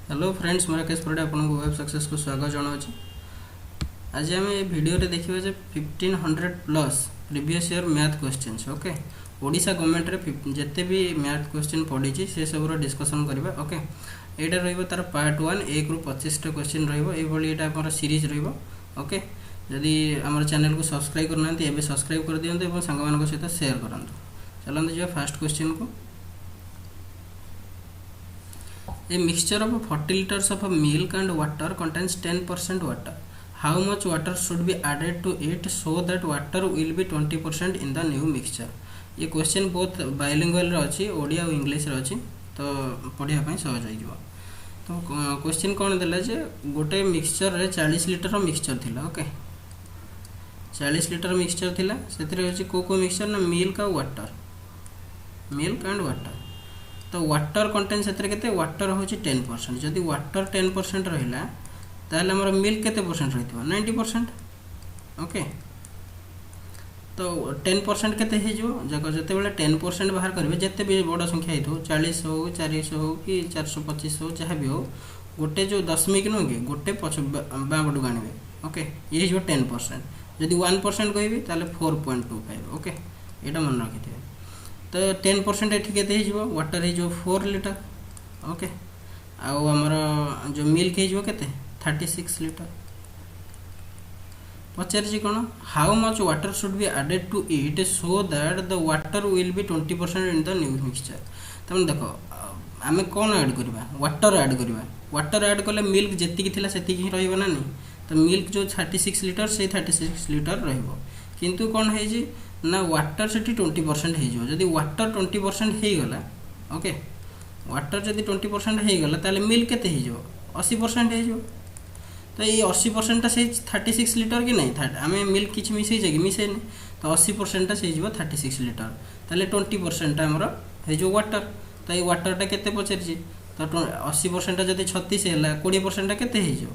Hello friends मैं राकेश परिडा आपको web success को स्वागत जनाऊँ। आज आम ये वीडियो देखा जे 1500 plus previous year math questions okay Odisha government रे जिते भी मैथ क्वेश्चन पड़ी से सब डिस्कसन करवा ओके यहाँ रही तार पार्ट 1 1 रु 25 क्वेश्चन रही सीरीज रोके जदि आम चैनल को सब्सक्राइब करना एवं सब्सक्राइब कर दिखाते और सांग सहित सेयार करूँ। चलते जाए फास्ट क्वेश्चन को। A mixture of 40 liters of milk and water contains 10% water. How much water should be added to it so that water will be 20% in the new mixture? ये क्वेश्चन बहुत bilingual रे अछि ओडिया और English रे अछि तो पढ़िया पई सहज होई जिवो। तो क्वेश्चन कोन देला जे गोटे मिक्सचर रे 40 लीटर मिक्सचर थिला ओके 40 लीटर मिक्सचर थिला सेतिरे होछि को मिक्सचर ना मिल्क और वाटर मिल्क एंड वाटर। तो वाटर कंटेंट से वाटर हूँ 10% जदि वाटर 10% रहा ताल आम मिल्क के परसेंट रही 90% ओके। तो 10% के जिते बड़े 10% बाहर करेंगे जिते भी बड़ संख्या हो 40 हो 400 हो कि 425 हो जहाँ भी हो गोटे जो दशमिक नुह कि गोटे पछ बाँ पटू आने ओके ये 10% जदि 1% कहि ताले 4.25 ओके यहाँ मन रखी थे। तो 10% ये वाटर हो 4 लीटर ओके आमर जो मिल्क हो 36 लीटर। पचार कौन how much water should be added to it so that the water will be 20% in the new mixture. तमें देख आम कौन ऐड करवा वाटर ऐड करवा वाटर ऐड कले मिल्क जी थी रहा नहीं। तो मिल्क जो 36 लीटर से 36 लीटर रु कौन है ना वाटर से 20% हो जदि वाटर 20% हो गला ओके वाटर जदि 20% हो गला ताले मिल्क केते हो 80% हो। तो ये 80% से 36 लीटर कि नहीं आम मिल्क किसी मिसई कि मिसई तो 80% से 36 लीटर ताले 20% आमर हो वाटर। तो ये वाटरटा केते पचारि तो 80% जदि 36 है 20% केते हो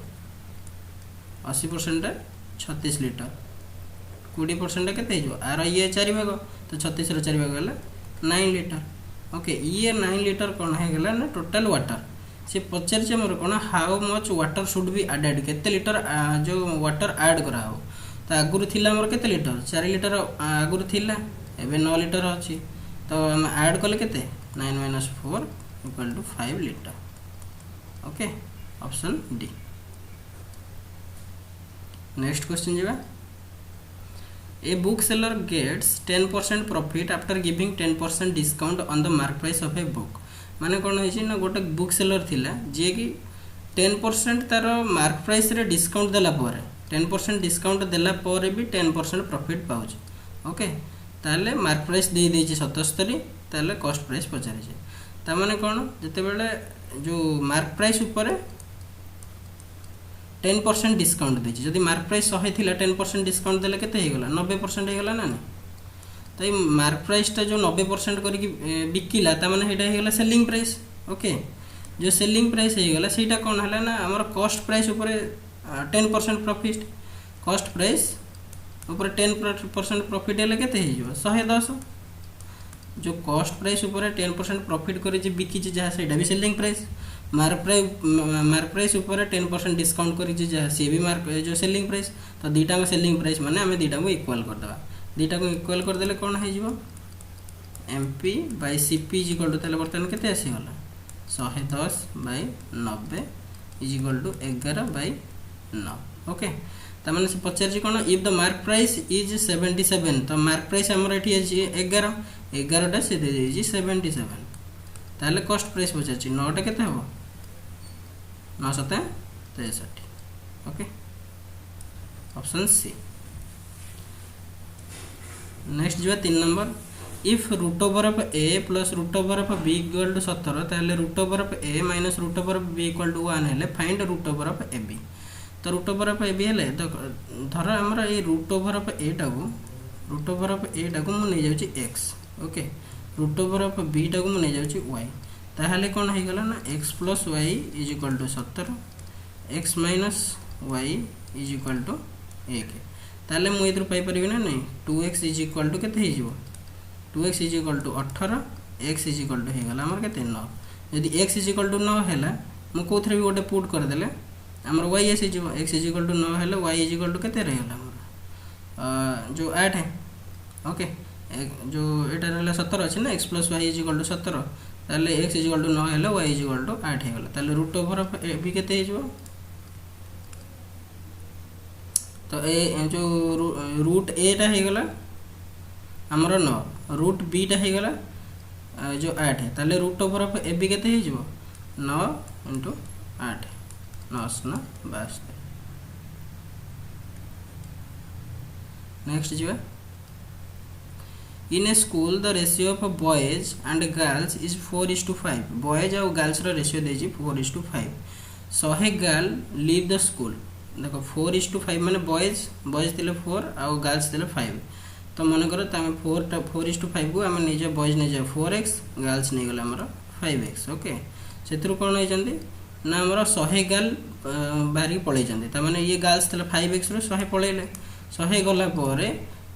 80% 36 लीटर 20% के आर ये 4 भाग तो 36 4 भाग है 9 लीटर ओके ये 9 लीटर कौन है ना टोटाल वाटर से पचार मोर कौन how much water should be added केते लीटर जो वाटर ऐड करा हो। तो आगुरी थिला मोर केते लीटर 4 लीटर आगुरी थिला एबे 9 लीटर अच्छी तो आम ऐड कले केते 9 - 4 = 5 litre okay option D. Next question जीवा A bookseller gets 10% profit after giving 10% discount on the mark price of a book। माने कौन है ना गोटे बुक सेलर थिला जे कि 10% तार मार्क प्राइस रे डिस्काउंट देला पर 10% डिस्काउंट देला पर भी 10% प्रॉफिट पाउछ ओके ताले मार्क प्राइस दे देछि 77 ताले कॉस्ट प्राइस पचारे ता माने कौन जते बेले जो मार्क प्राइस ऊपर 10% डिस्काउंट देछि जदि मार्क प्राइस 100 थिला 10% डिस्काउंट देले केते हो गला 90% हो गला ना नहीं। तो ये मार्क प्राइस टा जो 90% करके बिकिला ता माने हेटा हो गला सेलिंग प्राइस ओके जो सेलिंग प्राइस हो गला सेटा कोन हला ना हमर कॉस्ट प्राइस ऊपर 10% प्रॉफिट कॉस्ट प्राइस ऊपर 10% प्रॉफिट हेले केते हो 110 जो कॉस्ट प्राइस ऊपर 10% प्रॉफिट करे जे बिकी जहाँ सेटा भी सेलिंग प्राइस मार्क प्राइस ऊपर 10% डिस्काउंट करी जहाँ सी भी मार्क जो सेलिंग प्राइस तो दीटा में सेलिंग प्राइस माने आम दीटा को इक्वल करदे दीटा को इक्वल करदे कौन हो MP बाय CP = बर्तमान केते आसीगला 110/90 = 11/9 ओके। तो मैंने से पचार कौन if the mark price is 77 तो मार्क प्राइस आमर ये 11 से दे 77 ताले कॉस्ट प्राइस पचार 9टा केते हो 9 7 63 ओके ऑप्शन सी। नेक्स्ट जो 3 number if root over of a plus root over of b = 17 ताले root over of a minus root over of b = 1 हेले find root over of ab। तो root over of ab हेले तो धर हमर ए root over of a टा को मु नै जाउची x okay root over of b टा को मु नै जाउची y ताहले कौन हो गला ना x + y = 17 x - y = 1 ताहले मु इधर पाई परिबे ना नहीं 2x = केते हे जिवो 2x = 18 x = हो गला हमर केते 9 यदि x = 9 हैला मु कोथरे भी गोटे पुट करदेले आमर वाई आसी जीव एक्स इज इक्वल टू 9 हेले वाई इज इक्वल टू केते रहला हमर जो 8 है ओके जो एटा रहला 17 अछि ना x plus y is equal to 17 ताले एक्स इज इक्वल टू 9 हेले वाई इज इक्वल टू 8 हे गला ताले रूट ओवर ऑफ ए भी केते हे जीव तो ए जो रूट ए टा हे गला हमर 9 रूट बी टा हे गला जो 8 है ताले root over of a b केते हे जीव 9 into 8 9 ना 22 नेक्स्ट जीवा in a school the ratio of boys and girls is 4:5 boys और girls रो रेशियो दे जी 4:5 100 गर्ल लीव द स्कूल देखो 4:5 माने बॉयज थिले 4 और गर्ल्स थिले 5 तो मन करो तमे 4:5 को हम निजे बॉयज ने जे 4x गर्ल्स नै गला हमर 5x ओके सेतरु कोन होई जंदी ना हमर 100 गर्ल बाहरी पळै जंदी त माने ये गर्ल्स थिले 5x रो 100 पळैले 100 गला परे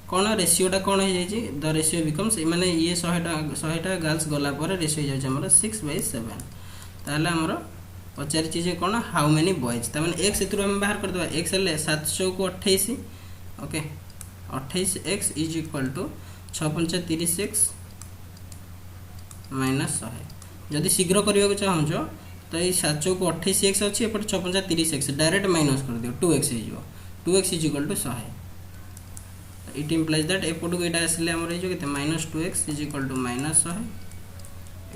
कौन रेशियोटा कौन हो जाए द रेशियो बिकम्स माने ये 100टा गर्ल्स गला पर रेशियो हो जाए 6/7 ताहले हमर पचार चीज कौन हाउ मेनी बॉयज त माने x इतरु हम बाहर कर देबा x ले 7 को 28 okay 28x is equal to 6×5 minus 100 जदि शीघ्र करबा को चाहौ जो तो ये 7 को 28x अछि एपट 6×5 डायरेक्ट माइनस कर दियो 2x हो जो 2x is equal to 100 it implies that एपट को एटा आसले हमर जो केते -2x is equal to -100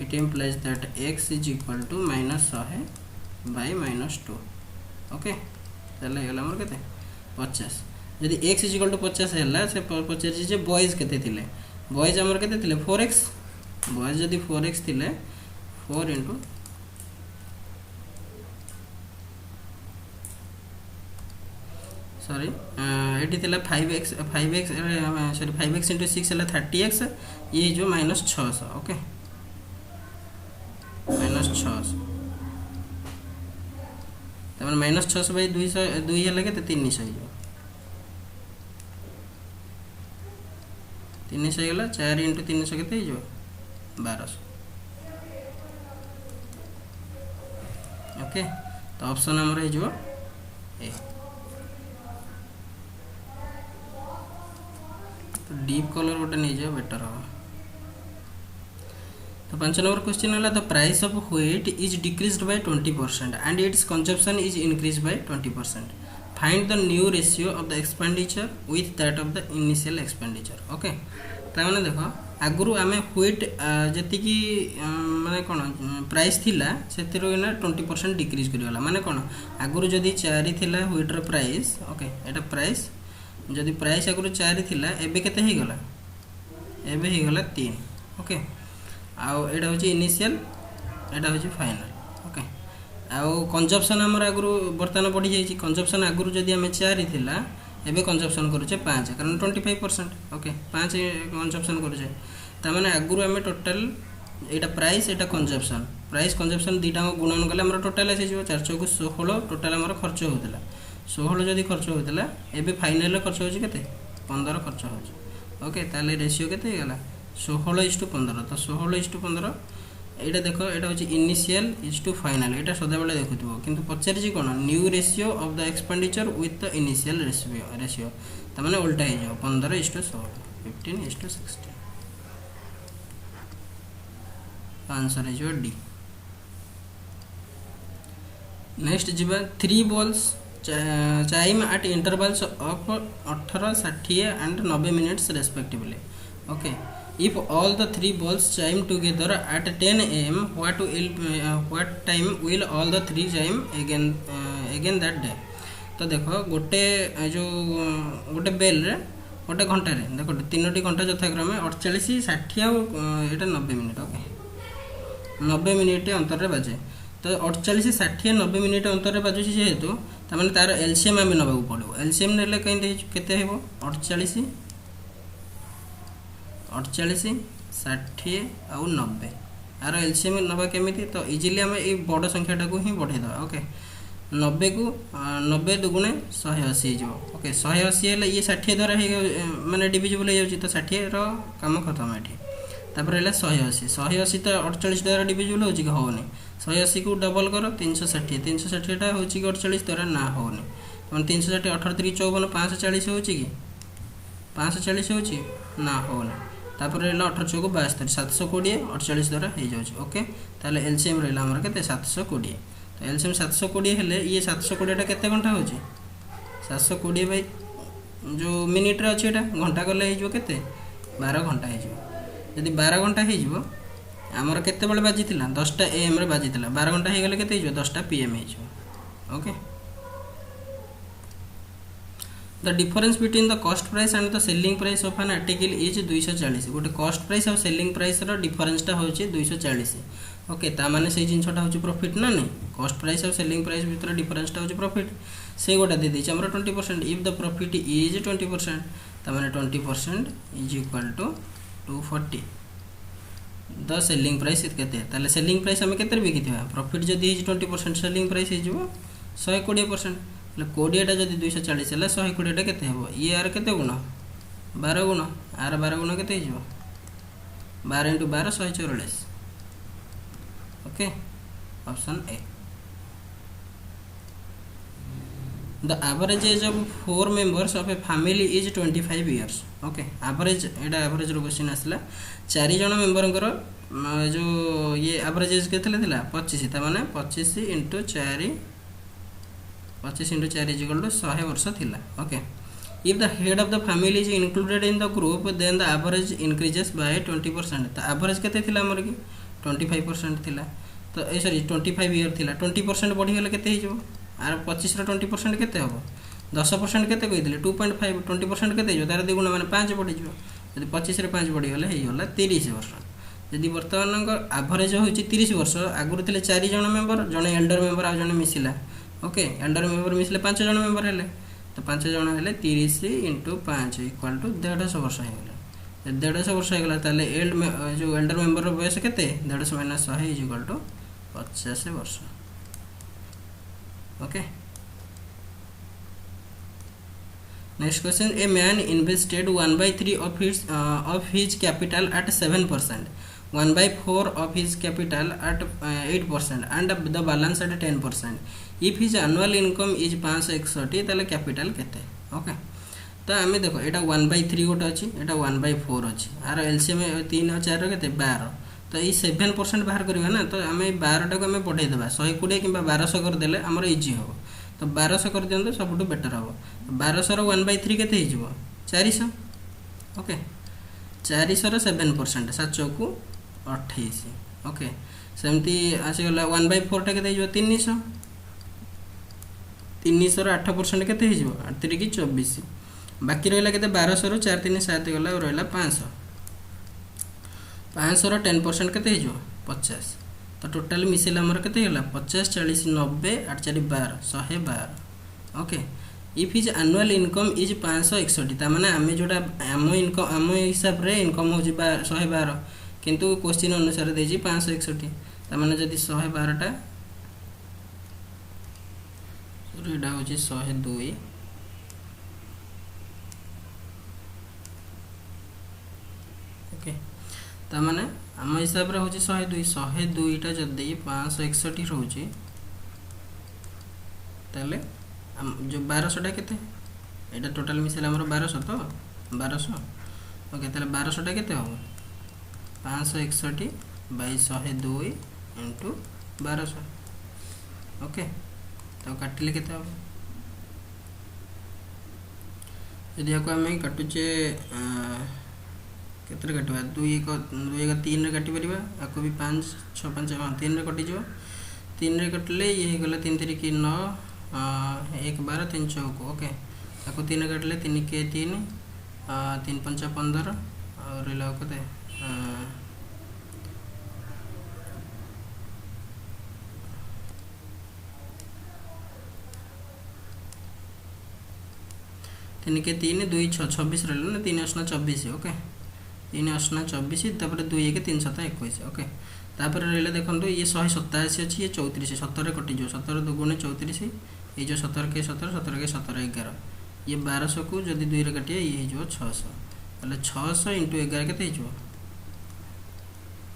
it implies that x is equal to -100 by -2 okay चले गेला हमर केते 50 यदि x is equal to 50 हैला से 50 जे बॉयज केते थिले बॉयज हमर केते थिले 4x बॉयज यदि 4x थिले 4 into सॉरी एटी थिला 5x सॉरी 5x into 6 हैला 30x ये जो -600 ओके -600 तमन -600 बाय 200 हैला केते 300 हो 300 हैला 4 into 300 केते हो 1200 ओके तो ऑप्शन हमर हे जो ए तो डीप कलर गोटे नहीं जाए बेटर हो तो 5 नंबर क्वेश्चन है the price of wheat is decreased bye 20% and it's consumption is increase by 20% find the new ratio of the expenditure with that of the initial expenditure okay ता माने देखो आगुरु आमे व्हीट जति की माने कोन प्राइस थिला सेतिरो ना 20% डिक्रीज करिवला माने कोन आगुरु जदी 4 थिला व्हीट रो प्राइस ओके एटा प्राइस जदि प्राइस आगुरु 4 थिला एबे केते हे गला एबे हे गला 3 ओके आउ एटा होची इनिशियल एटा होची फाइनल ओके आउ कंजप्शन हमर आगुरु बर्तन पड़ी जाई छी कंजप्शन आगुरु जदि हमें 4 थिला एबे कंजप्शन करूचे 5 कारण 25% ओके 5 कंजप्शन करूचे त माने आगुरु हमें टोटल एटा प्राइस एटा कंजप्शन दीटा गुणन गले हमर टोटल आसी जो 4 को 16 टोटल हमर खर्च होतला 16 जदि खर्च होतला एबे फाइनल खर्च होची केते 15 खर्च होची ओके ताले रेशियो केते गला 16:15 तो 16:15 एटा देखो एटा होची इनिशियल इज टू फाइनल एटा सदा बेले देखुथबो किंतु पचार जी कोन new ratio of the expenditure with the initial ratio त माने उल्टा हे जाओ 15:16 15:16 आंसर है जो डी नेक्स्ट जीवा 3 balls chime at intervals of 18 60 and 90 minutes respectively okay if all the 3 balls chime together at 10 am what time will all the 3 chime again that day तो देखो गोटे जो गोटे बेल रे गोटे घंटा रे देखो तीनोटी घंटा यथाक्रमे 48 60 और एटा 90 मिनिट ओके 90 मिनिट अंतर रे बाजे तो 48 60 90 मिनिट अंतर रे बाजुची जेहेतु तमाने तार एलसीएम आमे नबाकू पड़ो एलसीएम नेले कहीं केते हेबो 48 60 और 90 आर एलसीएम नबा केमिति तो इजीली हमें ए बड़ संख्याटा को ही बढ़े दो ओके 90 को 90 दुगुणे 180 जो ओके 180 हेले ये 60 द्वारा हे माने डिविजिबल हो जाउची तो 60 रो काम खत्म एठी तापर है 180 180 तो 48 द्वारा डिविजिबल हो होनी 180 को डबल कर 360 360 हो 48 द्वारा ना होनी तो 360 18 3 54 540 हो 540 हो ना होनी तापर रहा 18 चौक 72 720 48 द्वारा हो जाए ओके ताले एलसीएम रहा आमर के 720 तो एलसीएम 720 हेले ये 720 केते घंटा हो 720 बाई जो मिनिट रे अच्छी घंटा गले हो केते 12 घंटा हो जदि 12 घंटा हो आमर केते बेले बाजी 10टा AM रे बाजी 12 घंटा हो गले केते 10टा PM हो okay the difference between the cost price and the selling price of an article is 240 गोटे कॉस्ट प्राइस और सेलिंग प्राइस रो डिफरेंसटा होची 240 ओके ता माने से जिनसटा होची प्रॉफिट ना नहीं कॉस्ट प्राइस और सेलिंग प्राइस भीतर डिफरेंसटा होची प्रॉफिट से गोटा दे देछि हमरा 20% इफ द प्रॉफिट इज 20% ता माने 20% is equal to 240 the selling price केते ताले सेलिंग प्राइस हम केते बिकिथिबा प्रॉफिट जदी इज 20% सेलिंग प्राइस इज 120% 20टा जब 240 है 120टा केते हेबो ये आर केते गुण 12 गुण आर 12 गुण केते हिजो 12 × 12 144 okay option A the average age of 4 members of a family is 25 years okay average Etah average row question आसला 4 जण मेंबर जो ये एवरेज एज केते थिला 25 ता माने 25 × 4 25 × 4 = 100 वर्ष थिला okay if the head of the family is included in the group then the average increases by 20% तो एवरेज केते थिला हमर की 25% थिला तो ए सॉरी 25 ईयर थिला 20% बढ़ी गेले केते हिजो आर 25 रो 20% केते हबो 10% केते कहितले 2.5 20% केते हिजो तार द्विगुण माने 5 बढ़ी जिवो यदि 25 रे 5 बढ़ी गेले हेइ होला 30 वर्ष यदि वर्तमान एवरेज होची 30 वर्ष आगुर थिले 4 जण मेंबर जणे एल्डर मेंबर आ जणे मिसिला ओके एल्डर मेंबर मिसले 5 जण मेंबर हेले तो 5 जण हेले 30 × 5 = 150 वर्ष हो गला 150 वर्ष हो गला ताले जो एल्डर मेंबर रो बयस केते 150 - 100 = 50 वर्ष okay next question a man invested 1/3 of his capital at 7% 1/4 of his capital at 8% and the balance at 10% if his annual income is 561 ताले कैपिटल केते ओके तो आम देखो यहाँ 1/3 गोटे अच्छी यहाँ 1/4 अच्छी आर एलसीएम 3 और 4 केते 12 तो ये 7% बाहर करवा ना तो आम 12 को आम बढ़ेदेवा 120 कि 1200 करदे आमर इजी हम तो 1200 कर दिखाँ सब बेटर हम 1200 1/3 केते 400 ओके 400 7% 7 को 28 ओके सेमती आसीगला 1/4 टा केते 300 300 8% केते 8 की 24 बाकी रहा के 1200 रो 4 3 7 गला रहा 500 500 रो 10% केते 50 तो टोटाल मिसेला हमर केते होला 50 40 90 8 4 12 112 okay if his annual income is 561 ता माने आमे जोटा आम इनकम आम हिसाब रे इनकम हो 112 किंतु क्वेश्चन अनुसार देजी 561 ता माने जदी 112 टा एटा हो 102 ओके ता माने आम हिसाब रे हो 102 टा जदी 561 रहउची ताले जो 1200 टा केते एटा टोटल मिसेला हमर 1200 तो 1200 ओके ताले 1200 टा केते हो 561 बाय 102 इनटू 1200 ओके तो काटिले केते हो यदि याको आम काटुचे केते काटवा 2 को 3 रे काटि परिबा याको भी 5 6 5 3 रे कटि जो 3 रे कटले ये गला 3 3 की 9 1 12 3 4 ओके याको 3 रे कटले 3 के 3 3 5 15 और ला कते तीन के 3 2 6 26 रहा ना 3 8 24 ओके 3 8 24 तापर 2 1 3 7 21 ओके तापर रहा देखो ये 187 अच्छी ये 34 17 कटि जो 17 2 34 ये जो 17 के 17 17 के 17 11 ये 1200 को जदि 2 रे काटिए ये जो 600 ताले 600 × 11 केते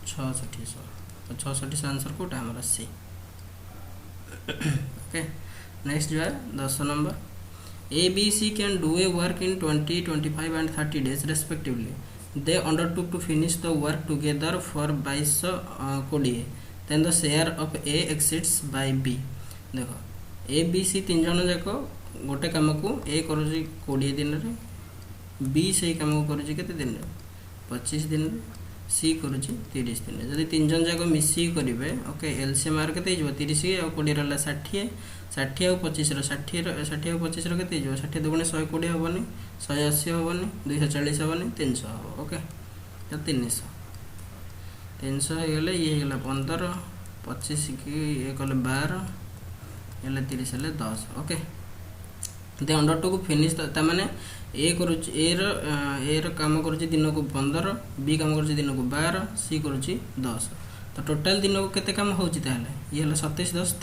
6600 तो 6600 आंसर कोटा हमारा सी। ओके नेक्स्ट जो है 10 number A B C can do a work in 20, 25 and 30 days respectively they undertook to finish the work together for 2220 then the share of A exceeds by B. देखो A B सी तीन जन जाक गोटे काम को ए कर 20 दिन रे, बी से काम को कर दिन 25 दिन रे, सी कर 30 दिन रे। जदि तीन जन जाक मिसी करेंगे ओके एलसीएम आर के 30 आ 20 रहा 60 60 आ 25 60 60 आ 25 के 60 दुगुणे 120 हेनी 180 हेनी 240 हेनी 300 हम ओके तो 300 होगले ये होगा 15 25 की ये कले 12 ये 30 हेल्ले 10 ओके दे अंडरटुक फिनिश ताने ए कर ए काम कर दिन को 15 बी काम कर दिन को 12 सी कर 10 तो टोटाल दिन को केते काम हो ये 27 10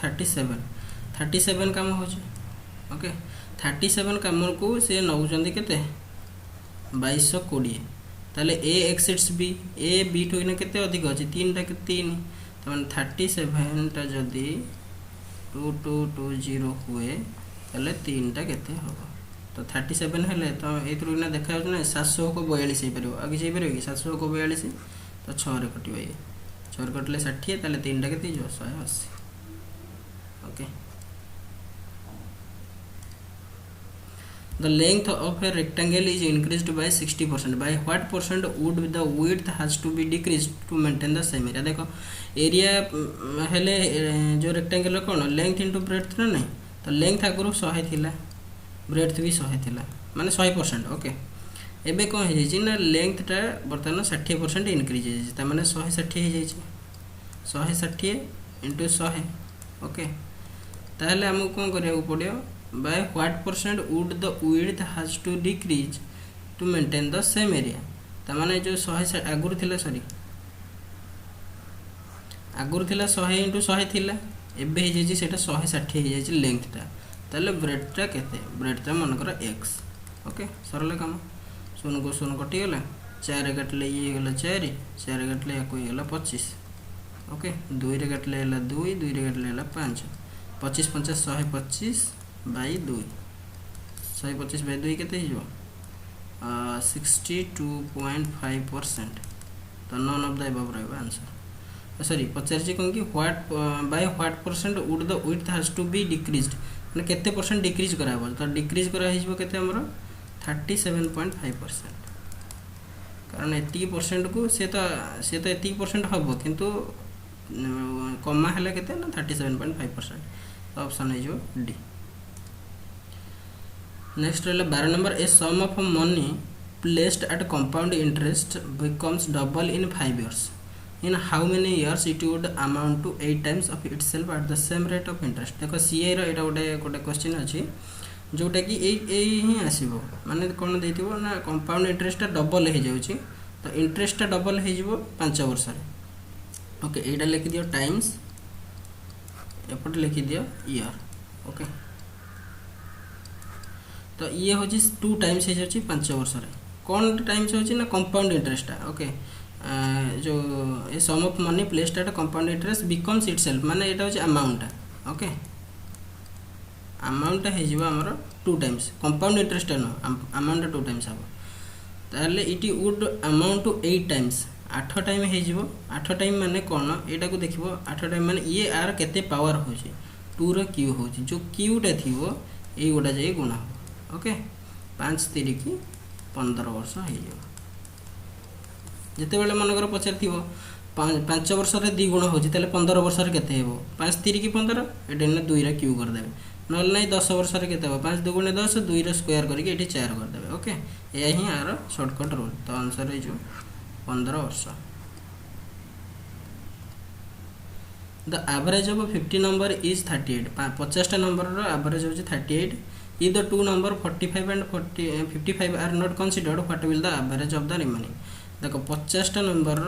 37 काम हो ओके 37 काम को सी नौ केते 2220 ताले ए एक्सिड्स बी ए बी ठो केते अधिक अच्छे 3टा 3 तो 37टा जदि 2220 हुए ताले 3टा केते होगा तो 37 हेले तो ये देखा ना 700 को 42 हो पार आ किसी कि 700 को 42 तो 6 रे कटे ये 6 कटले 60 ताले 3टा केते 180 okay. The length of a rectangle is increased by 60%. By what percent would the width has to be decreased to maintain the same area? देखो एरिया हेले जो रेक्टेंगल कौन लेंथ इंटू ब्रेड्थ ना नहीं तो लेंथ आगुरी 100 थिला ब्रेड्थ भी 100 थिला माने 100% ओके एबे कौन है जी ना लेंथटा बर्तमान 60% इनक्रीज है ता माने 160 हो जाए 160 इंटू 100 ओके ताहले हमको कौन करिया पड़ियो by what percent would the width has to decrease to maintain the same area तमाने जो 100 आगुरी थिला सॉरी आगुरी थिला 100 इंटू 100 थिला एबे हे जे सेटा 160 हे जे लेंथटा ताले ब्रेडटा केते ब्रेडटा मन कर x ओके सरल काम सुन को सुन कटि गेला 4 काटले ये गेला 4 4 काटले या कोई गेला 25 ओके 2 रे काटले गेला 2 2 रे काटले गेला 5 25 50 125 बाई 2 125 बाई 2 केते हिजो 62.5% तो नन ऑफ द अबव रहबो आंसर सॉरी पचार कौन कि what by what percent would the width has to be decreased माने केते परसेंट डिक्रीज कराबो तो डिक्रीज करा हिजो केते हमरो 37.5% कारण 80% को से तो 80% हबो किंतु कमा हला केते ना 37.5% तो ऑप्शन है जो डी। नेक्स्ट रहा 12 number a sum of money placed at compound interest becomes double in 5 years in how many years it would amount to 8 times of itself at the same rate of interest. देखो सीए रो एटा गोटे question अच्छी जोटा कि ही आसो माने कौन देथिबो ना कंपाउंड इंटरेस्ट डबल हो जाउची तो इंटरेस्ट डबल हो 5 वर्ष ओके एटा लिखि दियो टाइम्स एपट लिखि दियो ईयर ओके तो ये हूँ 2 times हो 5 वर्ष कौन टाइम्स हो ना कंपाउंड इंटरेस्ट ओके जो a sum of money placed at compound interest becomes itself माने एटा हो अमाउंट ओके अमाउंट हो आमर 2 times कंपाउंड इंटरेस्ट न अमाउंट 2 times हम ताले it would amount to 8 times 8 time हो 8 टाइम माने कौन यहाँ को देखो 8 टाइम माने ये आर केते पावर हो 2 रो क्यू हो जो क्यूटा थी ये गोटा जाए गुणा हो ओके 5 3 की 15 वर्ष हो जिते बेले मनकर पचार थी 5 वर्ष 2 गुण हो 15 वर्ष के 5 3 की 15 ये 2 रे क्यू करदे ना 10 वर्ष के 5 2 गुणे 10 2 रे स्क्वायर करके 4 करदे ओके यह ही आर शॉर्टकट रूल तो आंसर है जो 15 वर्ष। The average of 50 number is 38 50 number average हो 38 if the two number 45 and 55 are not considered what will the average of the remaining देखो 50 नंबर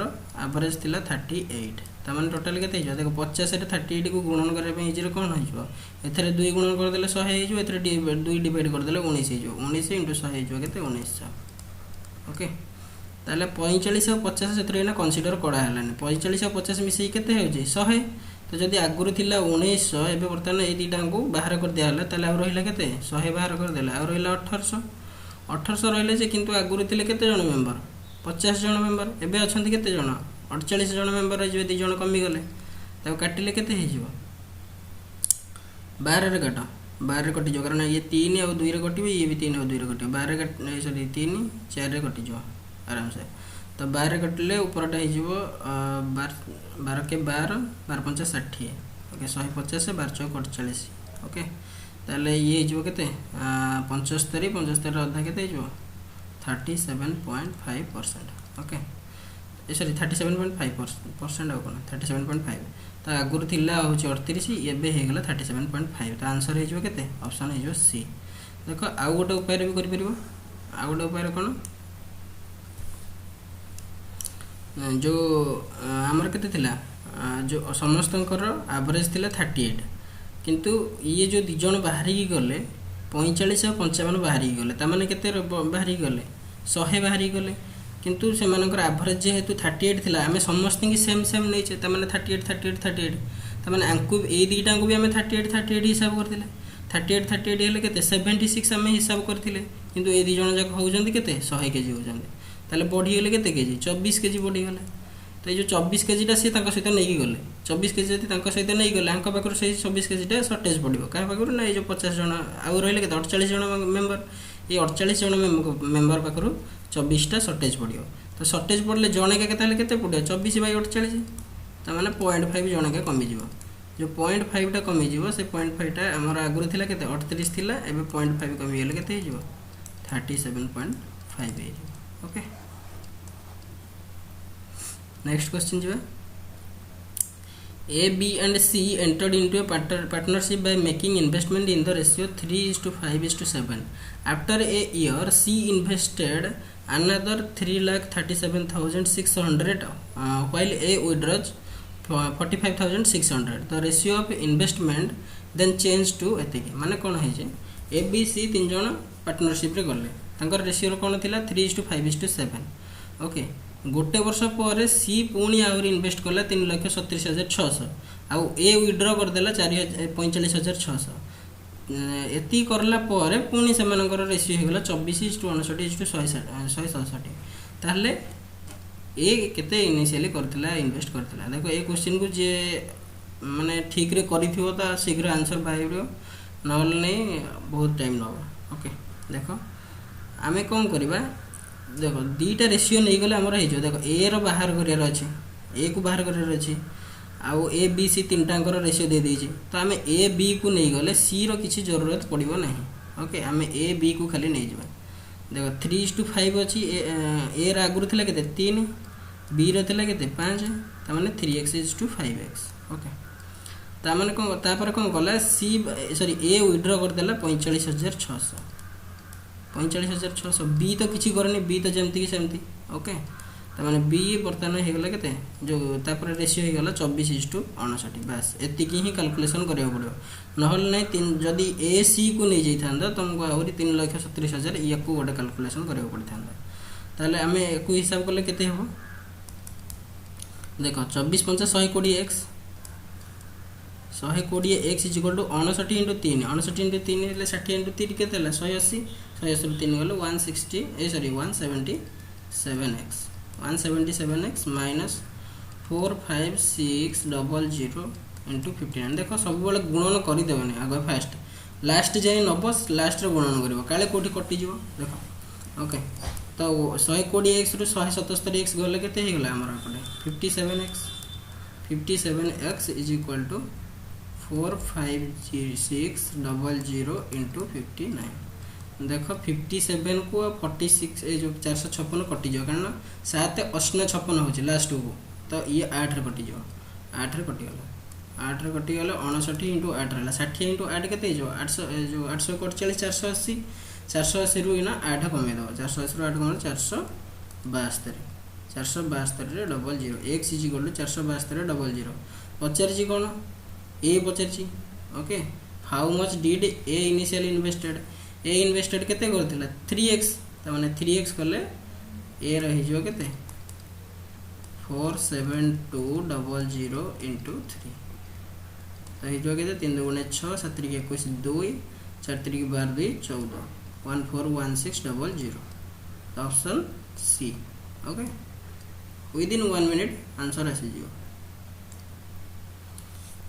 एवरेज थिला 38 तमाने टोटल केते हिजो देखो 50 रे 38 को गुणन करे पे इजी रे कोन हिजो एथरे 2 गुणन कर देले 100 हिजो एथरे 2 डिवाइड कर देले 19 हिजो 19 * 100 हिजो केते 1900 ओके ताले 45 और 50 से कनसीडर करालानी 45 और 50 मिसे केते होची 100 तो जदि आगुरी थिला 1900 एबे बर्तमान ए दुईटा को बाहर कर दिया हला ताले आ रहिला केते 100 बाहर कर देला आ रहिला 1800 रहिले जे किंतु आगुरी थिले केते जण मेंबर 50 जण मेंबर एबे अछंती केते जण 48 जण मेंबर जे 2 जण कमी गले ताको काटिले केते हे जिवो 12 रे काट 12 रे कटि जो कारण ये 3 और 2 रे कटिबे ये भी 3 और 2 रे कटिबे 12 रे सॉरी 3 4 रे कटि जो आराम से तो 12 कटिले ऊपरटा हो 12 के 12 12 5 60 ओके 150 से 12 चौक 48 ओके ताले ये हो केते 75 75 अधा केते हो 37.5% ओके सॉरी 37.5% और कौन 37.5 तो आगुरी थिला होची 38 एबे हे गेला 37.5 तो आंसर हे जो केते ऑप्शन हे जो सी देखो आउ गोटे उपाय भी करि परिबो आउ गोटे उपाय कोन जो आमर केते थिला जो समस्तंकर एवरेज थिला 38 किंतु ये जो दि जण बाहरी गले 45 और 55 बाहरी गले ता माने केते बाहरी गले 100 बाहरी गले किंतु से मानकर एवरेज जेहेतु 38 थिला आमे समस्त की सेम सेम नै छै ता माने 38 ता माने आंकु ए दुईटा को भी आमे 38 हिसाब करथिले 38 हेले केते 76 आमे हिसाब करथिले किंतु ए दि जण जाक होउजंती केते 100 केजी होउजंती ताले बढ़ी गेले केते केजी 24 केजी बढ़ी गेले तो ये जो 24 केजीटा सी तांको सहित नहीं गले 24 केजी जति तांको सहित नहीं गले आंक पाखर से 24 केजीटा शॉर्टेज पड़िबो का पाखर ना ये जो 50 जण आ रहले केते 48 जण मेंबर ये 48 जण मेंबर पाखर 24टा शॉर्टेज पड़ियो तो शॉर्टेज पड़ले जणे के केते केते पड़ियो 24/48 ता माने 0.5 जणे के कमी जिवो जो 0.5 टा कमी जिवो से 0.5 टा हमर आगुर थिला केते 38 थिला एबे 0.5 कमी गेले केते हे जिवो 37.5 हे जिवो ओके नेक्स्ट क्वेश्चन जो A, B and C entered into a partnership by making investment in the ratio 3:5:7. After a year, C invested another 3,37,600 while A withdraws 45,600. The ratio of investment then changed to एतिक माने कौन है जे A, B, C तीन जन partnership रे गले तांकर ratio कौन थिला 3:5:7 ओके गोटे वर्ष पर सी पुणी आउरी इन्वेस्ट कला 3,37,600 आउ ए विड्रॉ करदेला 45,600 एति करला पर पुणी से मानकर रेशियो हो गला 24:59:167 ताहले ए केते इनिशियली करथिला इन्वेस्ट करथिला देखो ए क्वेश्चन को जे माने ठीक रे करिथिबो ता शीघ्र आंसर पाइबो नहल नै बहुत टाइम लगो ओके देखो आमे कोन करबा देखो दीटा रेशियो नहीं गले हमर हेजो देखो ए रो बाहर करियर अछि ए को बाहर करियर अछि आउ ए बी सी तीन टांकर रेशियो दे देछि तो हमें ए बी को नहीं गले सी रो किछि जरूरत पड़िबो नहीं ओके हमें ए बी को खाली नहीं जबा देखो 3:5 अछि ए रा आगुर थिला केते 3 बी रो थिला केते 5 त माने 3x:5x ओके ता माने कोन ता पर कोन गला सी सॉरी ए विथड्रॉ कर देला 45,600 45,600 बी तो किसी करनी बी तो जमती की सेमती ओके तो माने बी बर्तमान हो गला केते जो तापर रेशियो हो गला 24:59 बस एतिकी ही कैलकुलेशन करियो पड़ो नहल नै तीन जदी ए सी को नै जाई थांदा तुमको आउरी 3,37,000 याकू गोटे कैलकुलेशन करियो पड़ी थांदा ताले हमें एको हिसाब करले केते हो देखो 24 5 120x 120x = 59 × 3 59 × 3 ले 60 × 3 केते ला 180 180 × 3 गलो 160 177x 177x माइनस 45600 × 59 देखो सब बेले गुणन करि देबनी आगे फास्ट लास्ट जाय नबस लास्ट रे गुणन करबो काले कोठी कटि जिवो देखो ओके तो 120x रु 177x गले केते हे गला हमर पटे 57x = 45600 × 59 देखो 57 को 46 ए जो 456 कटि जो कारण 7 56 होची लास्ट को तो ये 8 रे कटि जो 8 रे कटि गला 8 रे कटि गला 59 × 8 रहला 60 × 8 केते जो 800 जो 841 480 480 रु ना 8 कमे दो 480 रु 8 कमे 472 रे डबल 0 x = 472 रे डबल 0 पचरजी कोन ए पचरजी okay how much did A initially invested A invested केते करथिला 3x त माने 3x करले ए रही केते 47200 इंटू 3 तो ये केते 3 दुगुणे 6 7 3 21 2 4 3 12 2 14 141600 तो option C okay within 1 minute answer आसी जियो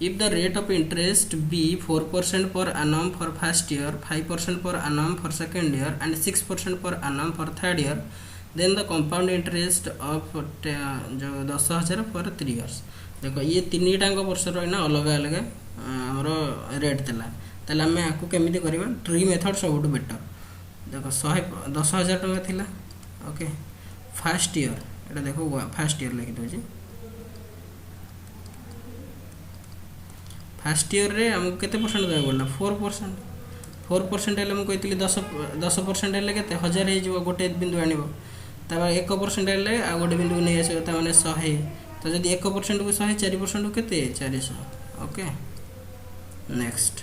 if the rate of interest be 4% per annum for first year 5% per annum for second year and 6% per annum for third year then the compound interest of जो 10,000 for 3 years देखो ये तीन टांग वर्ष रही अलग अलग आमर रेट थिला ताले आम आपको केमी करवा ट्री मेथड सब बेटर देखो 10,000 टंका थिला ओके फास्ट ईयर एटा देखो फास्ट ईयर लिखि दउची फास्ट ईयर रे हमको केते परसेंट देबा बोलला 4% हेले हम कहतली 10% हेले केते 1000 हे जो गोटे बिंदु आनिबो तबा 1% हेले आ गोटे बिंदु नै आसे त माने 100 तो जदि 1% को 100 4% को केते 400 ओके नेक्स्ट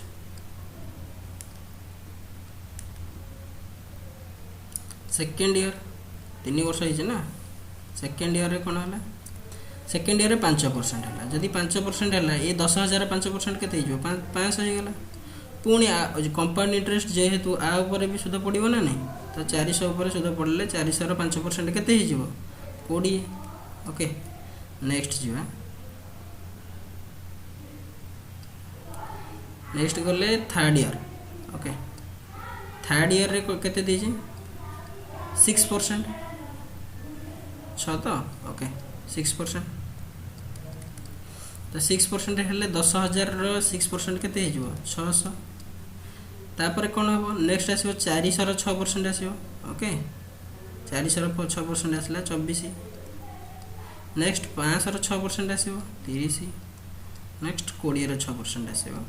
सेकेंड ईयर 3 वर्ष है ना सेकेंड ईयर रे कोन हला सेकेंड ईयर 5% है जदि 5% है ये 10,000 5% के 500 हो गला पुणी कंपाउंड इंटरेस्ट जेहेतु आ ऊपर भी सुध पड़ो ना नहीं तो 400 ऊपर सुध पड़े 400 5% के 20 ओके नेक्स्ट जीवा नेक्स्ट गले third year okay third year रे केते देजी 6% 6 तो ओके 6% तो 6% हेले 10,000 6% केते हो 600 तापर कौन हम नेक्स्ट आसो 400 6% आसो ओके 400 6% आसला 24 नेक्स्ट 500 6% आसो 30 नेक्स्ट 20 6% आसो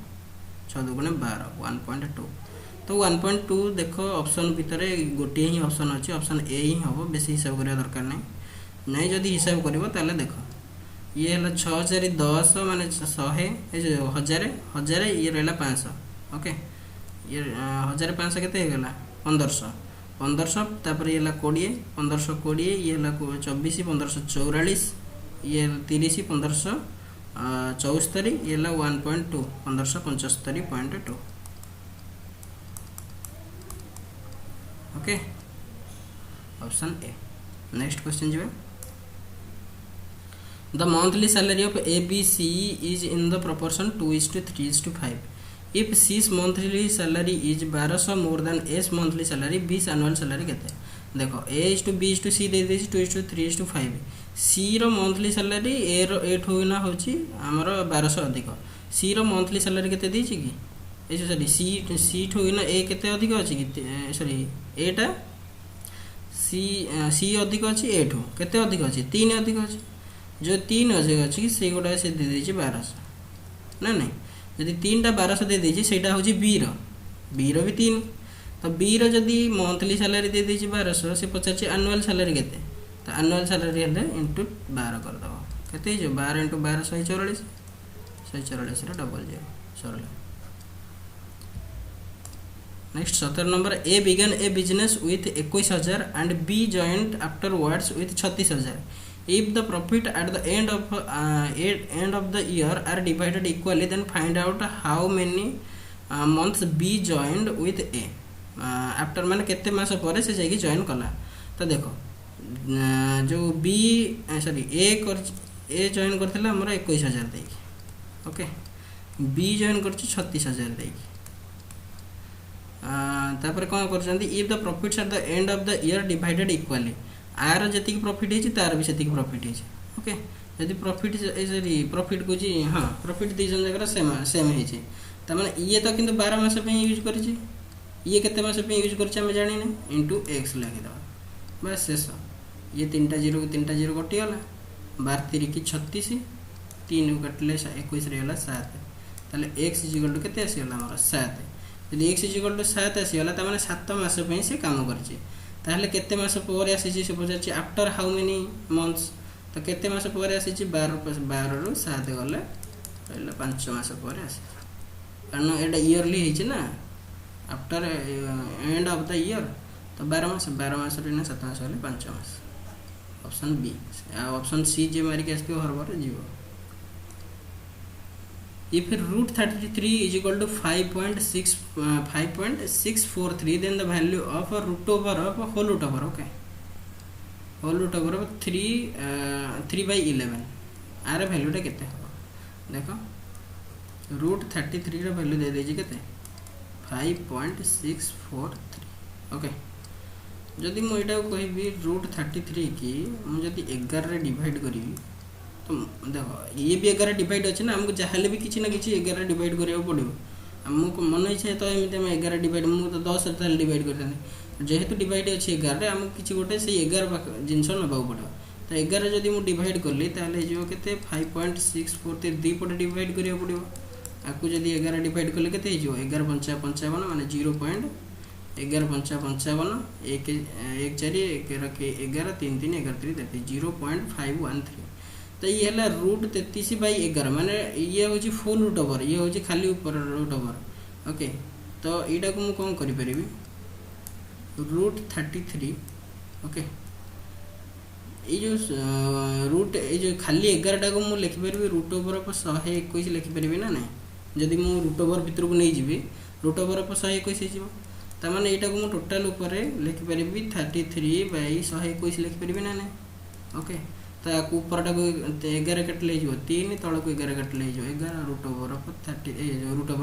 6 दुगुणे 12 1.2 तो 1.2 देखो ऑप्शन भितर गोटे ही ऑप्शन अच्छी ऑप्शन ए ही हम बेसी हिसाब करने दरकार नहीं जदि हिसाब कर देखो ये है 6010 माने 100 1000 ये रहा 500 ओके ये 1500 केते गला 1500 तापर ये 20 1520 ये 24 1544 ये 30 1574 ये 1.2 1575.2 okay option A next question जी The monthly salary of ABC is in the proportion 2:3:5 if C's monthly salary is 1200 more than A's monthly salary B's annual salary केते देखो A:B:C दे देछि 2:3:5 C रो मंथली सैलरी A रो 8 होना होची हमर 1200 अधिक C रो मंथली सैलरी केते देछि कि ए सॉरी C होना A केते अधिक अछि कि सॉरी A टा C अधिक अछि A ठो केते अधिक अछि 3 अधिक अछि जो 3 अधिक अछि से गोटा से दे देछि 1200 ना नहीं यदि 3 टा 1200 दे देछि सेटा होछि B रो भी 3 तो B रो जदि मंथली सैलरी दे देछि 1200 से पचाछि एनुअल सैलरी केते तो एनुअल सैलरी हेले इनटू 12 कर दबो केते जो 12 * 12 144 रो डबल जीरो सरल next 17 number A began a business with 21000 and B joined afterwards with 36000 if the profit at the end of the year are divided equally then find out how many months B joined with A after माने केते मास परे से जाई join कला तो देखो जो B sorry A join करथिला हमर 21000 देकी ओके B जॉइन करछि 36000 देकी तापर कोन करछंती if the profits at the end of the year divided equally आर जति प्रॉफिट है तार भी सेति प्रॉफिट है ओके यदि प्रॉफिट सॉरी प्रॉफिट को जी हां प्रॉफिट दी जन जगह सेम है जे त माने ये तो किंतु 12 मास पे यूज करि छी ये केते मास पे यूज करि छी हम जानि नै इनटू x लागी दबा बस शेष ये 3टा 0 को 3टा 0 कटि गला 12 3 की 36 3 को कटले 21 रे गला 7 ताले x = केते आसी गला हमर 7 यदि x = 7 आसी गला त माने 7 मास पे से काम करछि ताहले केते मास पर आसी से पचाछि आफ्टर हाउ मेनी मंथ्स तो केते मास पर आसी 12 रो 7 गले रहला 5 मास पर आसी कारण एटा इयरली हिच ना after end of the year तो 12 मास रे ना 7 मास गले 5 मास ऑप्शन बी। ऑप्शन सी जे मारिक आसो हर बार जीव। If root 33 is equal to 5.643, then the value of a root over of a whole root over, okay, whole root over of 3/11 are भैल्यूटा केते हो देख root 33 रो value दे देजी केते 5.643 ओके। जदि मु एटा कहबी रूट 33 की मु जदि 11 रे डिवाइड करी तो देखो ये भी 11 डिवाइड अच्छे ना, आमको जहाँ भी किसी ना किसी 11 डिवाइड करा पड़ो। आमको मन इच्छा तो एमती आम 11 डिवाइड मुझे तो 10 डिवाइड करते जेहेतु डिवाइड अच्छे 11 आमको किसी गोटे से 11 जिनस नाक पड़ो। तो 11 जदि मुझे डिवाइड कली जो के 5.643 दुपटे डिवाइड करा पड़ो। आपको जदि 11 डिवाइड कले के 11 5 55 माने 0.11 5 55 1 4 11 3 3 11 3 0.513। तो ये है रूट 33/11 माने ये हूँ फुल रूट ओवर, ये हूँ खाली ऊपर रूट ओवर ओके। तो यहाँ को मुझे कौन करी रूट 33 ओके। ये जो रूट ये जो खाली 11 टा को मुझे लिखिपारि रूट ओवर ऑफ 121 लिखिपारि ना ना। जदि मु रूट ओवर भितर को नहीं जी रूट ओवर ऑफ 121 हो ताने यहाँ को मुझे टोटाल उपर लिखिपारि 33/121 लिखिपारि ना ना ओके। तो ऊपरटा को 11 कटले 3 तल को 11 कटले 11 रूट ओवर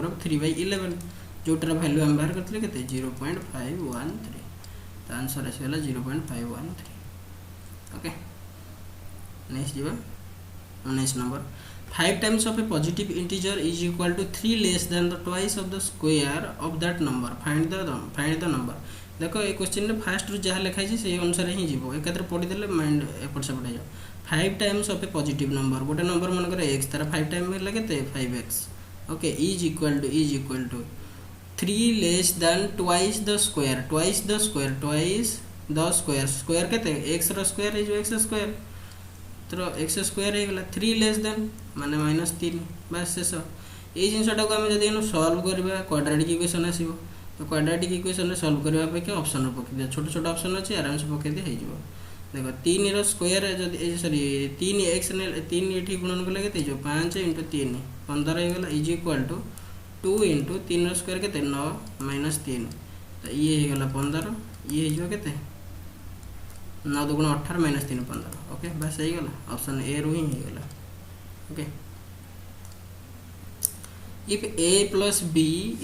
ऑफ 3/11 जोटार भैल्यू आम बाहर करते के 0.513। तो आंसर आसगला 0.513 ओके। नेक्स्ट जी 19 number 5 times of a positive integer is equal to 3 less than the twice of the square of that number, find the number। देखो ये क्वेश्चन में फास्ट रू जहाँ लिखाई से अनुसार ही जीव एक पढ़ीदे माइंड एपट सेपट हो। 5 times of a positive number गोटे नंबर मनकर x तार 5 टाइम है के 5x okay is equal to 3 less than twice the square square के x रो स्क्वायर है x स्क्वायर। तो x स्क्वायर हो 3 लेस दैन माने -3 बस शेष। ये जिनटा को आम जब सल्व करवा क्वाड्रेटिक इक्वेशन आसो। तो क्वाड्रेटिक इक्वेशन सल्व करने अपेक्षा ऑप्शन पकड़ छोट छोट ऑप्शन अच्छे आराम से पकड़ हो। देखो 3 रो स्क्वायर जदि सॉरी 3x 3 ये गुणन कले के 5 × 3 15 होगा इज इक्वल टू 2 × 3 रो स्क्वायर के 9 -3। तो ये होगा 15 ये हो के 9 2 × 18 -3 15 ओके बस हो गला ऑप्शन ए रू ही होगा okay. If a plus b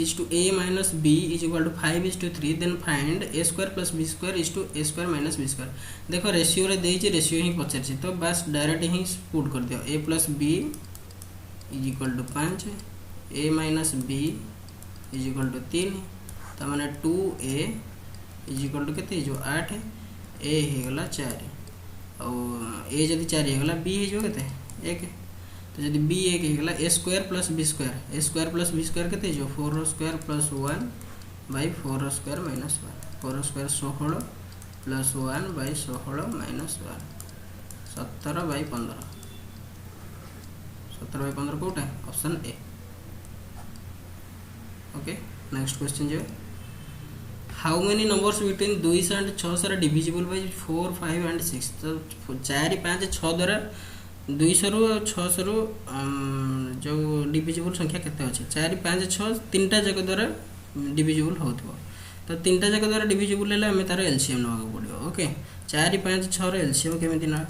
is to a minus b is equal to 5:3 then find a square plus b square is to a square minus b square। देखो रेशियो रे देइछि ratio ही पचारछि तो बस direct ही put कर दियो a plus b is equal to 5 a minus b is equal to 3 तो माने 2a is equal to केते जो 8 a हे गला 4 और a जदी 4 हे गला b हे जो केते 1। तो जब बी एक होगा A square plus B square के 4 square plus 1/4 square minus 1 4 square 16 plus 1/16 minus 1 17/15 17/15 कौटा option A okay. Next question जो how many numbers between 200 and 600 divisible by 4 5 and 6। तो 4 5 6 द्वारा 200 रू 600 रू जो डिविजिबल संख्या केते अछि 4 5 6 तीनटा जक द्वारा डिविजिबल होथबो। तो तीनटा जक द्वारा डिविजिबल ले हमें तार एलसीएम नवा पड़ियो ओके। 4 5 6 रो एलसीएम केमिति ना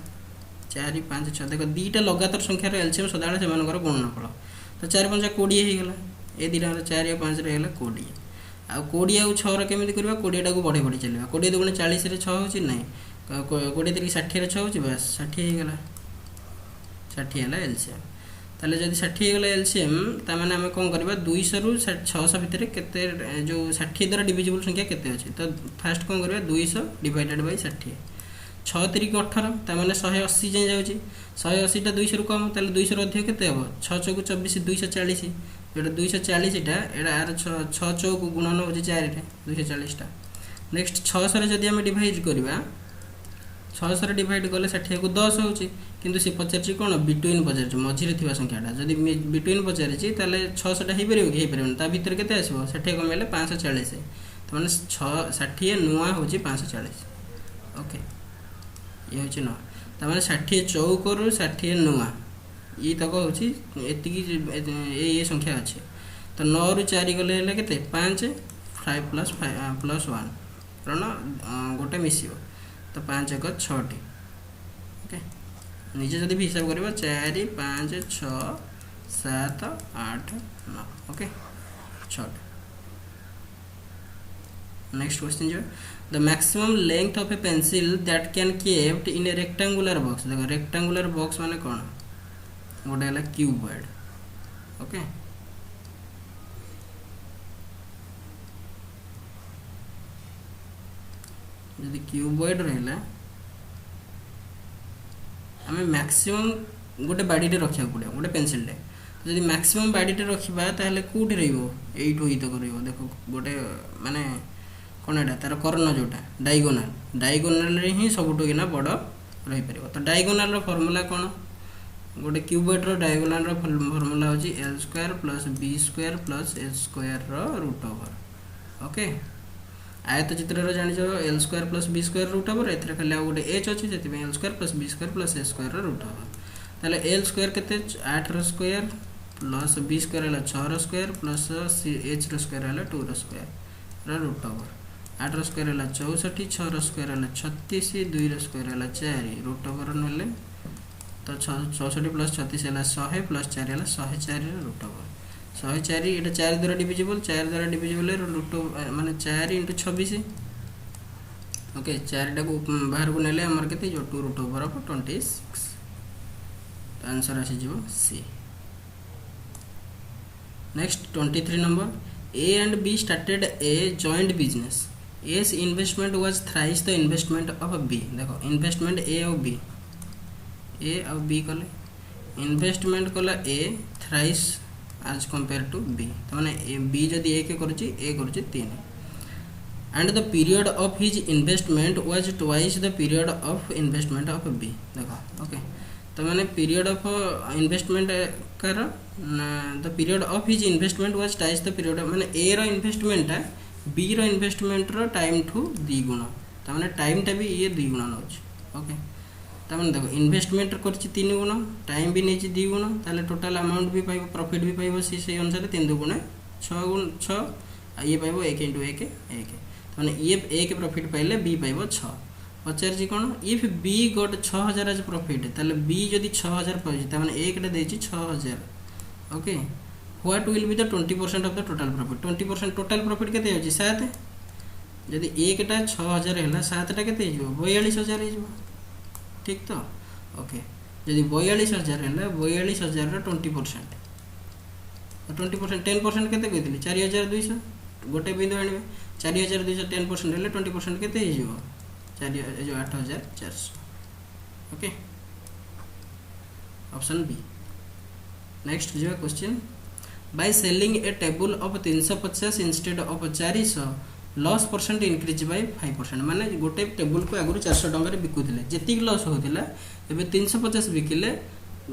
4 5 6 देखो दीटा लगातार संख्या रो एलसीएम सदाळे से मानकर गुणनफल। तो 4 5 20 हे गेला ए दीटा 4 5 रे गेला 20 आ 20 आ 6 रो केमिति करबा 20 टा को बढ़े बढ़ी चलबा 20 2 40 रे 6 होची नै 20 3 60 रे 6 होची बस 60 हे गेला 60 है एलसीएम। ताले जदि 60 गला एलसीएम ताने आम कौन करबा 200 रू 600 भितर केते जो 60 द्वारा डिविजिबल संख्या केते अछि। तो फास्ट कौन करबा 200 डिवाइडेड बाय 60 6 3 18 ताने 180 जाय जाउची 180 टा 200 रू कम ताले 200 रू अधिक केते हो 6 4 24 240 जेटा 240 टा एडा आर 6 4 को गुणन हो 4 रे 240 टा। नेक्स्ट 600 रे जदि हम डिवाइड करबा 600 रे डिवाइड कले 60 को 10 होची किंतु से पचारछि कोन बिटवीन पचारछि मझिरे थिबा संख्याटा जदि बिटवीन पचारछि ताले 600 टा हे परिबो कि हे परिबो ता भीतर केते आसीबो 60 कमेले 540 तो माने 6 60 नुआ होची 540 ओके ये होची न। तार 60 चौक रु 60 नुआ ये तक हूँ ये संख्या अच्छे तो 9 रु 4 गले के 5 5 प्लस 1 कारण गोटे मिस तो 5 एक 6 ओके निजे जब भी हिसाब करवा 4 5 6 7 8 9 ओके 6। नेक्स्ट क्वेश्चन जो the maximum length of A pencil that can kept in A rectangular box. देखो रेक्टेंगुलर बॉक्स माने कौन गोटे है क्यूबॉइड ओके यदि क्यूबॉइड रहा आम मैक्सिमम गोटे बाड़ीटे रखा पड़े गोटे पेनसिल जदि मैक्सिमम बाड़ीटे रखा ताहले कौटी रही तक देखो गोटे माने कौन एटा तार कर्ण जोटा डायगोनाल ही सबुठ किना बड़ रही पार। तो डायगोनाल फर्मूला कौन गोटे क्यूबॉइड डायगोनाल फर्मूला होची L square plus B square plus H square root over okay. आयत चित्र जान L square plus B square root over ए खाली गोटे एच अच्छी से L square plus B square plus H square root over ताले एल स्क्वायर के 8 स्क्वायर प्लस बी स्क्वायर है 6 स्क्वायर प्लस एच स्क्वायर है 2 स्क्वायर रूट ओवर 8 स्क्वायर है 64 6 स्क्वायर है 36 2 स्क्वायर है 4 रूट ओवर ने तो 64 प्लस 36 है 100 प्लस 4 है 104 रूट ओवर 104 ये 4 द्वारा डिविजिबल 4 द्वारा डिविजिबल रूट माने 4 इंटू 26 ओके 4 टा को बाहर को नेले हमर केते जो 2 रूट ओवर ऑफ 26 तो आंसर आसी जो C. Next 23 number A and B started a joint business as investment was thrice the investment of B. देखो इन्वेस्टमेंट ए और बी कले इन्वेस्टमेंट कला ए थ्राइस आज कंपेयर टू बी तो माने बी जदि ए के करूची ए करूची 3 and the period of his investment was twice the period of investment of B. देखो ओके तो माने पीरियड ऑफ इन्वेस्टमेंट कर the period of his investment was twice the period माने ए रो इन्वेस्टमेंट है बी रो investment रो time ठू 2 गुण तो माने टाइम टा भी ये 2 गुण नोच ओके तो माने देखो इन्वेस्टमेंट करछि 3 गुण टाइम भी नेछि 2 गुण ताले टोटल अमाउंट भी पाइबो प्रॉफिट भी पाइबो से अनुसार 3 गुण 6 गुण 6 ये पाइबो 1 इंटू 1 1 तो माने ये 1 प्रॉफिट पाइले बी पाइबो 6 पचार जी कौन if B got 6000 as profit ताले बी जदि 6000 पाउछि त माने 1 टा देछि 6000 okay what will be the 20% of the total profit 20% total profit केते होछि 7 जदि 1 टा 6000 हैला 7 टा केते हिजो 42000 हिजो ठीक तो ओके जदि 42000 हैला 42000 रो 20% 20% 10% केते कहथिली 4200 गोटे बिंदु आनिबे 4200 10% हैले 20% केते हिजो 8400 ओके ऑप्शन बी। नेक्स्ट जो question by selling A table of 350 instead of 400 loss percent increase by 5% माने गोटे टेबल को आगु 400 टंका बिकुथिले जेतिक लॉस होतिला एबे 350 बिकिले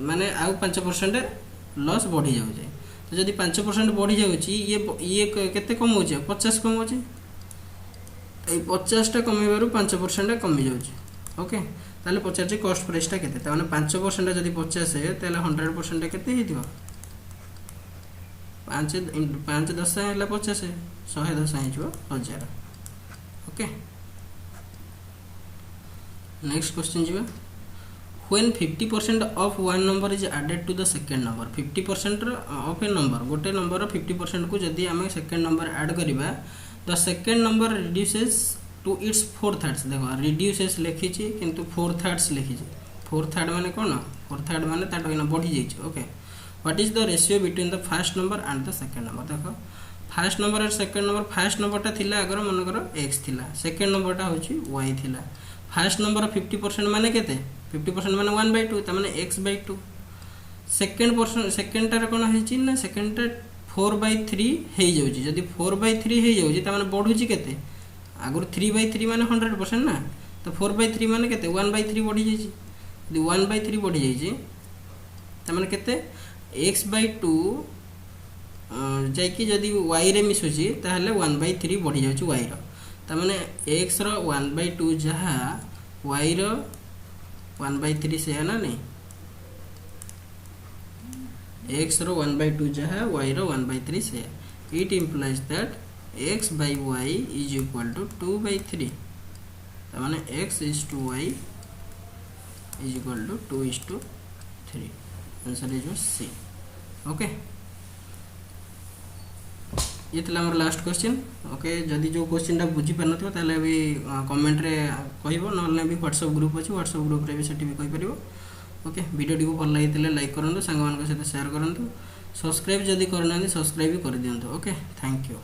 माने आउ 5% लॉस बढ़ी जाउजे तो जदि 5% बढ़ी जाउची ये केते कम होचे 50 कम होचे ए 50 टा कमेबारु 5% कमी जाउची ओके ताले 50 कॉस्ट प्राइस टा केते त माने 5% जदि 50 है ताले 100% केते हिदियो 5 5 10 है 50 110 है 1000 ओके। नेक्स्ट क्वेश्चन जी when 50% of one number is added to the second number 50% of a number गोटे नंबर 50% को जदि आम सेकेंड नंबर ऐड करिबा the second number reduces to its 4/3 देखो reduces लिखी किंतु 4/3 लिखी 4/3 माने कौन 4/3 माने ताटो इना बढ़ी जाइछ okay. What is the ratio between the first number and the second number देखो फर्स्ट नंबर और सेकेंड नंबर फर्स्ट नंबर टा थिला अगर मन करो x थिला सेकेंड नंबर टा होची y थिला फर्स्ट नंबर 50% माने केते 50% माने 1/2 त माने x/2 सेकेंड टार कोन हेची ना सेकेंड टा 4/3 हे जाउची जदी 4/3 हे जाउची त माने बढ़ुची केते आगुर 3/3 माने 100% ना तो 4/3 माने केते 1/3 बढ़ी जाइची यदि 1/3 बढ़ी जाइची त माने केते x/2 जाइकी जदी y रे मिसुची ताहले 1/3 बढ़ी जाउची y रो त माने x रो 1/2 जहा y रो 1/3 से है ना नहीं x रो 1/2 जहाँ y रो 1/3 से it implies that x by y is equal to 2/3 माने x is to y is equal to 2:3 answer is C okay ये थला हमर लास्ट क्वेश्चन ओके जदि जो क्वेश्चन टा बुझी पार नथिबो ताले भी कमेंट रे कहबो नले भी व्हाट्सएप ग्रुप अछि व्हाट्सएप ग्रुप रे भी सेठी भी कहि परिबो ओके वीडियो टी को भल लागितले लाइक करंतु संग मान के साथ शेयर करंतु सब्सक्राइब जदि करना सब्सक्राइब भी कर दियंतु ओके थैंक यू।